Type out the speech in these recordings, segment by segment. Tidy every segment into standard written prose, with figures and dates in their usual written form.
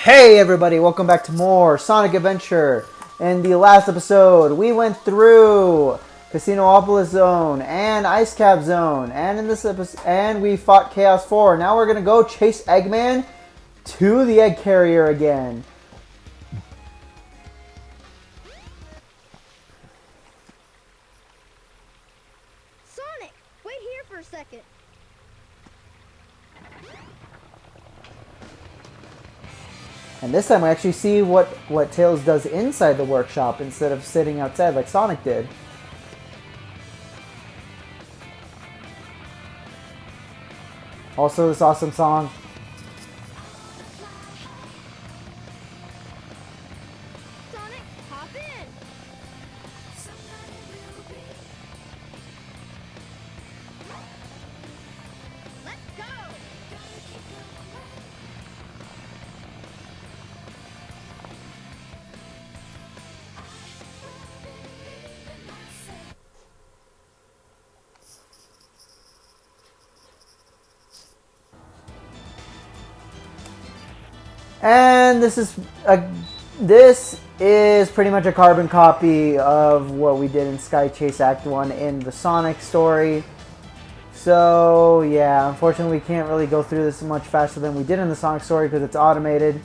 Hey everybody, welcome back to more Sonic Adventure. In the last episode, we went through Casinopolis Zone and Ice Cap Zone, and in this episode, we fought Chaos 4. Now we're gonna go chase Eggman to the egg carrier again. Sonic, wait here for a second. And this time we actually see what Tails does inside the workshop instead of sitting outside like Sonic did. Also, this awesome song. Sonic, hop in. Let's go. And this is pretty much a carbon copy of what we did in Sky Chase Act 1 in the Sonic story. So, yeah, unfortunately we can't really go through this much faster than we did in the Sonic story because it's automated.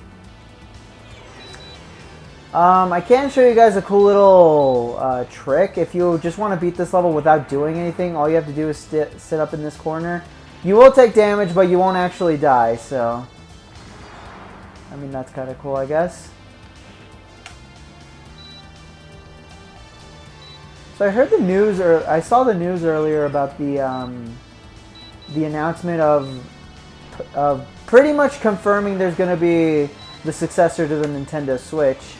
I can show you guys a cool little trick. If you just want to beat this level without doing anything, all you have to do is sit up in this corner. You will take damage, but you won't actually die, so... I mean, that's kind of cool, I guess. So I heard the news, or I saw the news earlier about the announcement of pretty much confirming there's going to be the successor to the Nintendo Switch.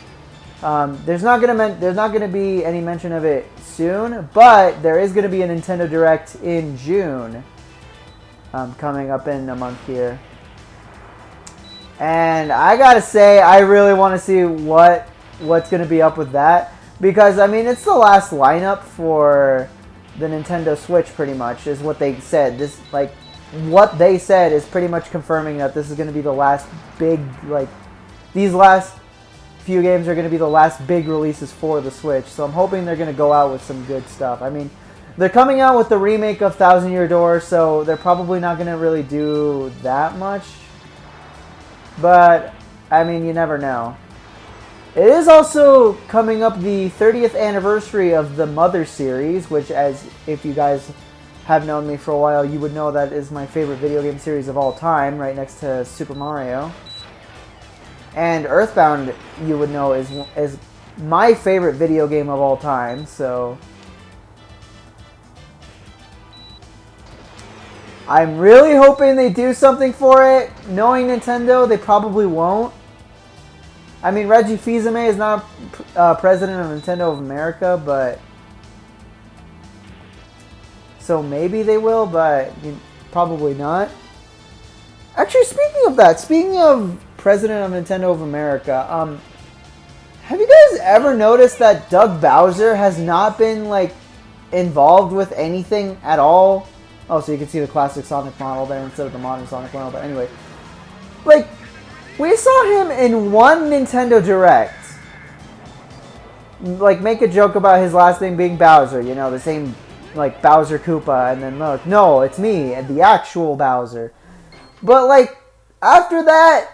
There's not going to be any mention of it soon, but there is going to be a Nintendo Direct in June, coming up in a month here. And I gotta say, I really want to see what's going to be up with that. Because, I mean, it's the last lineup for the Nintendo Switch, pretty much, is what they said. What they said is pretty much confirming that this is going to be the last big, these last few games are going to be the last big releases for the Switch. So I'm hoping they're going to go out with some good stuff. I mean, they're coming out with the remake of Thousand Year Door, so they're probably not going to really do that much. But, I mean, you never know. It is also coming up the 30th anniversary of the Mother series, which, as if you guys have known me for a while, you would know that is my favorite video game series of all time, right next to Super Mario. And Earthbound, you would know, is my favorite video game of all time, so... I'm really hoping they do something for it. Knowing Nintendo, they probably won't. I mean, Reggie Fils-Aimé is not president of Nintendo of America, but... So maybe they will, but probably not. Actually, speaking of that, speaking of president of Nintendo of America, have you guys ever noticed that Doug Bowser has not been, involved with anything at all? Oh, so you can see the classic Sonic model there instead of the modern Sonic model. But anyway, we saw him in one Nintendo Direct. Make a joke about his last name being Bowser. You know, the same, Bowser Koopa. And then, look, no, it's me, the actual Bowser. But, after that,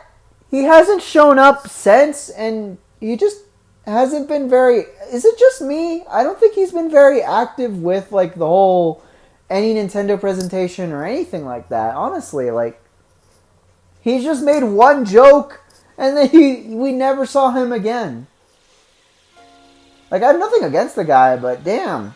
he hasn't shown up since. And he just hasn't been very... Is it just me? I don't think he's been very active with, the whole... any Nintendo presentation or anything like that. Honestly, he just made one joke and then we never saw him again. I have nothing against the guy, but damn.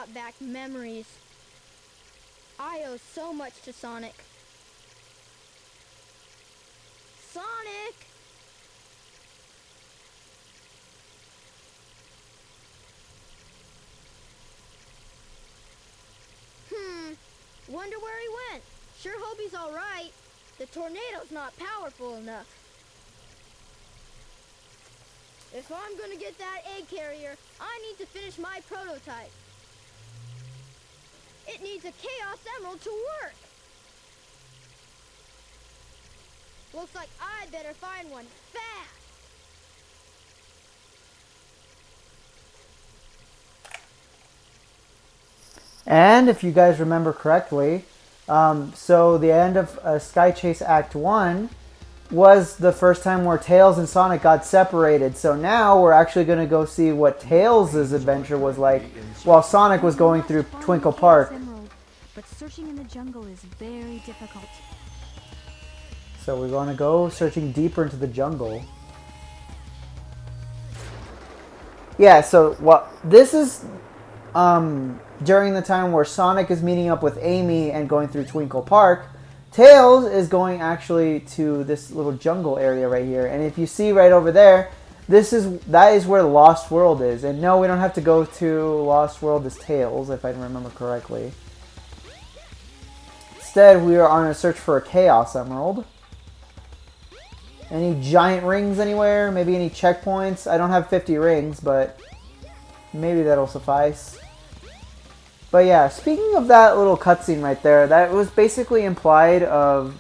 brought back memories. I owe so much to Sonic. Sonic! Wonder where he went. Sure hope he's all right. The tornado's not powerful enough. If I'm gonna get that egg carrier, I need to finish my prototype. It needs a Chaos Emerald to work. Looks like I better find one fast. And if you guys remember correctly, so the end of Sky Chase Act 1 was the first time where Tails and Sonic got separated. So now we're actually going to go see what Tails' adventure was like while Sonic was going through Twinkle Park. But searching in the jungle is very difficult. So we're going to go searching deeper into the jungle. Yeah, so what this is during the time where Sonic is meeting up with Amy and going through Twinkle Park. Tails is going actually to this little jungle area right here. And if you see right over there, that is where Lost World is. And no, we don't have to go to Lost World as Tails, if I remember correctly. Instead, we are on a search for a Chaos Emerald. Any giant rings anywhere? Maybe any checkpoints? I don't have 50 rings, but maybe that'll suffice. But yeah, speaking of that little cutscene right there, that was basically implied of,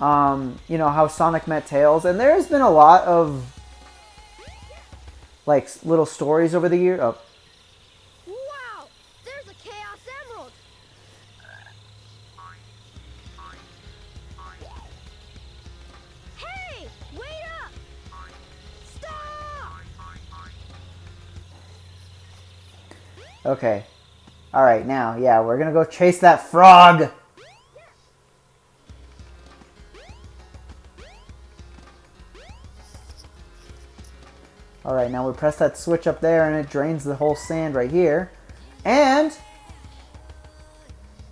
you know, how Sonic met Tails. And there's been a lot of, like, little stories over the years. Oh. Wow! There's a Chaos Emerald! Hey! Wait up! Stop! Okay. Alright, now, yeah, we're gonna go chase that frog! Alright, now we press that switch up there and it drains the whole sand right here. And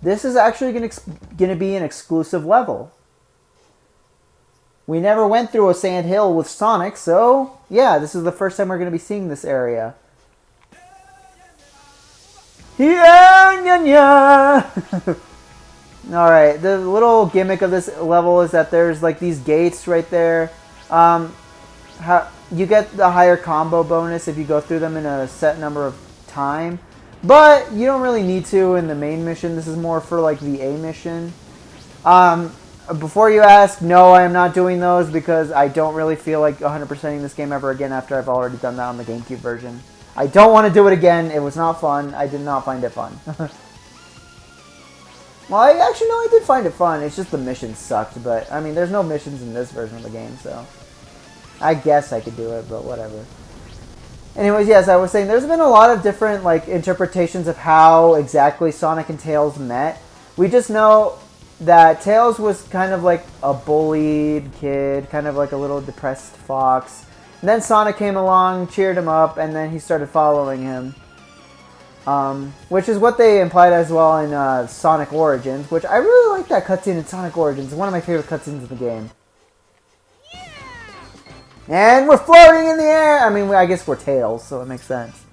this is actually gonna be an exclusive level. We never went through a sand hill with Sonic, so yeah, this is the first time we're gonna be seeing this area. Yeah, yeah, yeah. Alright, the little gimmick of this level is that there's like these gates right there. You get the higher combo bonus if you go through them in a set number of time. But you don't really need to in the main mission. This is more for like the A mission. Before you ask, no, I am not doing those because I don't really feel like 100%ing this game ever again after I've already done that on the GameCube version. I don't want to do it again. It was not fun. I did not find it fun. Well, actually, no, I did find it fun. It's just the missions sucked. But, I mean, there's no missions in this version of the game, so I guess I could do it, but whatever. Anyways, yes, I was saying there's been a lot of different, like, interpretations of how exactly Sonic and Tails met. We just know that Tails was kind of like a bullied kid, kind of like a little depressed fox. And then Sonic came along, cheered him up, and then he started following him. Which is what they implied as well in Sonic Origins, which I really like that cutscene in Sonic Origins. It's one of my favorite cutscenes in the game. Yeah! And we're floating in the air! I mean, I guess we're Tails, so it makes sense.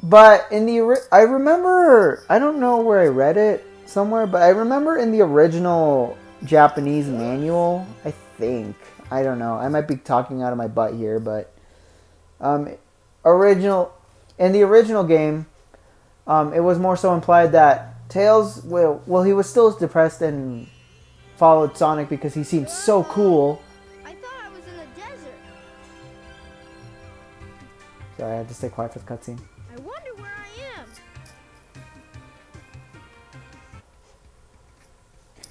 But in I remember, I don't know where I read it somewhere, but I remember in the original Japanese manual, I think. I don't know. I might be talking out of my butt here, but in the original game, it was more so implied that Tails, well, he was still depressed and followed Sonic because he seemed so cool. I thought I was in the desert. Sorry, I had to stay quiet for the cutscene. I wonder where I am.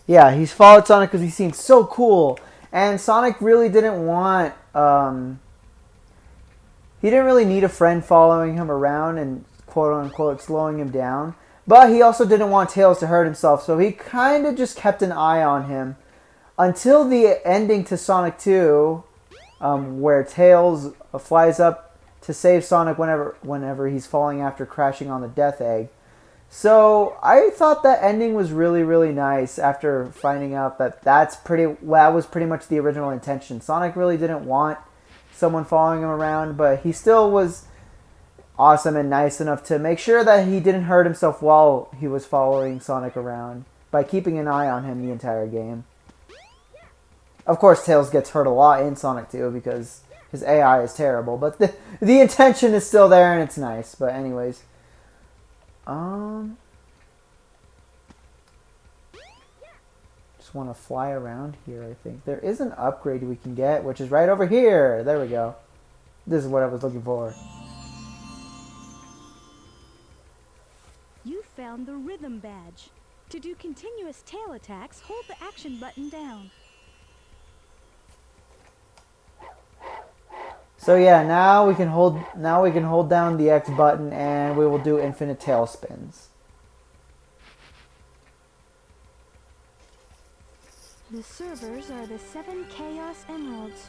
Yeah, he's followed Sonic because he seemed so cool. And Sonic really didn't want, he didn't really need a friend following him around and quote-unquote slowing him down. But he also didn't want Tails to hurt himself, so he kind of just kept an eye on him. Until the ending to Sonic 2, where Tails flies up to save Sonic whenever he's falling after crashing on the Death Egg. So I thought that ending was really, really nice after finding out that that was pretty much the original intention. Sonic really didn't want someone following him around, but he still was awesome and nice enough to make sure that he didn't hurt himself while he was following Sonic around by keeping an eye on him the entire game. Of course, Tails gets hurt a lot in Sonic 2 because his AI is terrible, but the intention is still there and it's nice. But anyways, just want to fly around here. I think there is an upgrade we can get, which is right over here. There we go. This is what I was looking for. You found the rhythm badge. To do continuous tail attacks, hold the action button down. So yeah, now we can hold down the X button and we will do infinite tail spins. The servers are the 7 Chaos Emeralds.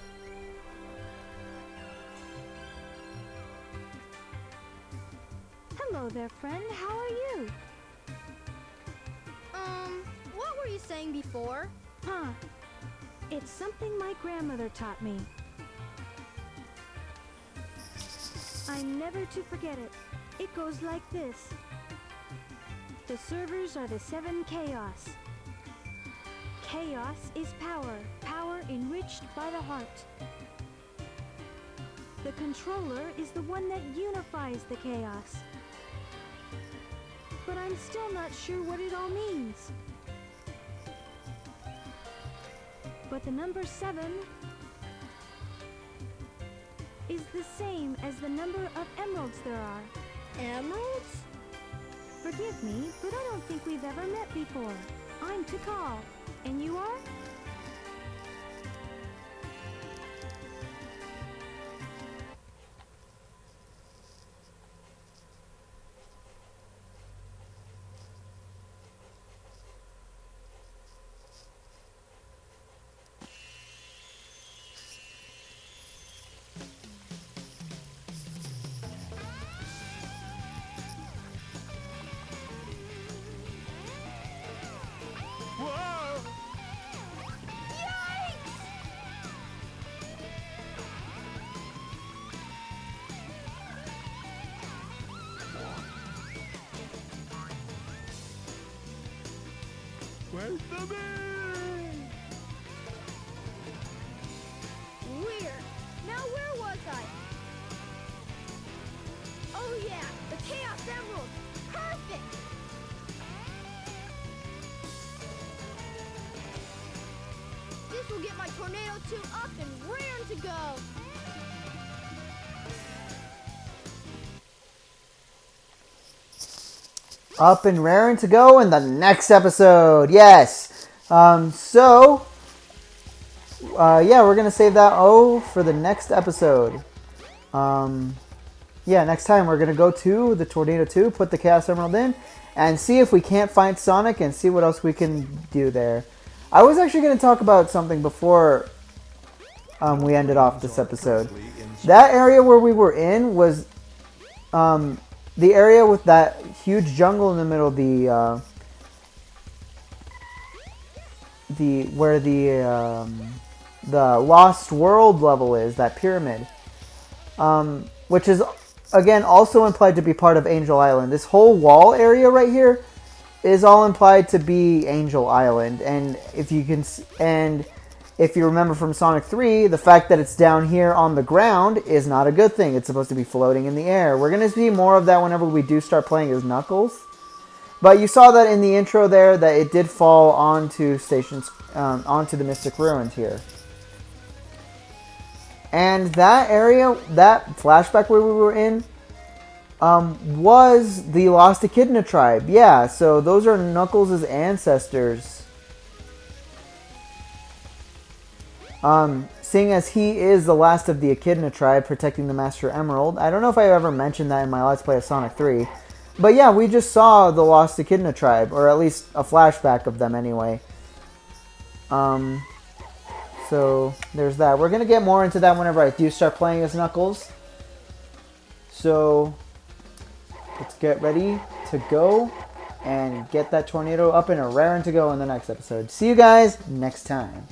Hello there, friend. How are you? What were you saying before? Huh. It's something my grandmother taught me. I'm never to forget it. It goes like this. The servers are the 7 Chaos. Chaos is power, power enriched by the heart. The controller is the one that unifies the chaos. But I'm still not sure what it all means. But the number 7 is the same as the number of emeralds there are. Emeralds? Forgive me, but I don't think we've ever met before. I'm Tikal, and you are? Where's the bee? Weird. Now where was I? Oh yeah, the Chaos Emerald. Perfect. This will get my Tornado 2 up and raring to go. Up and raring to go in the next episode. Yes. Yeah, we're going to save that for the next episode. Yeah, next time we're going to go to the Tornado 2, put the Chaos Emerald in, and see if we can't find Sonic and see what else we can do there. I was actually going to talk about something before we ended off this episode. That area where we were in was the area with that huge jungle in the middle, where the Lost World level is, that pyramid, which is again also implied to be part of Angel Island. This whole wall area right here is all implied to be Angel Island, and if you remember from Sonic 3, the fact that it's down here on the ground is not a good thing. It's supposed to be floating in the air. We're going to see more of that whenever we do start playing as Knuckles. But you saw that in the intro there, that it did fall onto onto the Mystic Ruins here. And that area, that flashback where we were in, was the Lost Echidna tribe. Yeah, so those are Knuckles' ancestors. Seeing as he is the last of the Echidna tribe protecting the Master Emerald. I don't know if I ever mentioned that in my Let's Play of Sonic 3. But yeah, we just saw the Lost Echidna tribe, or at least a flashback of them anyway. So there's that. We're going to get more into that whenever I do start playing as Knuckles. So let's get ready to go and get that tornado up and a raring to go in the next episode. See you guys next time.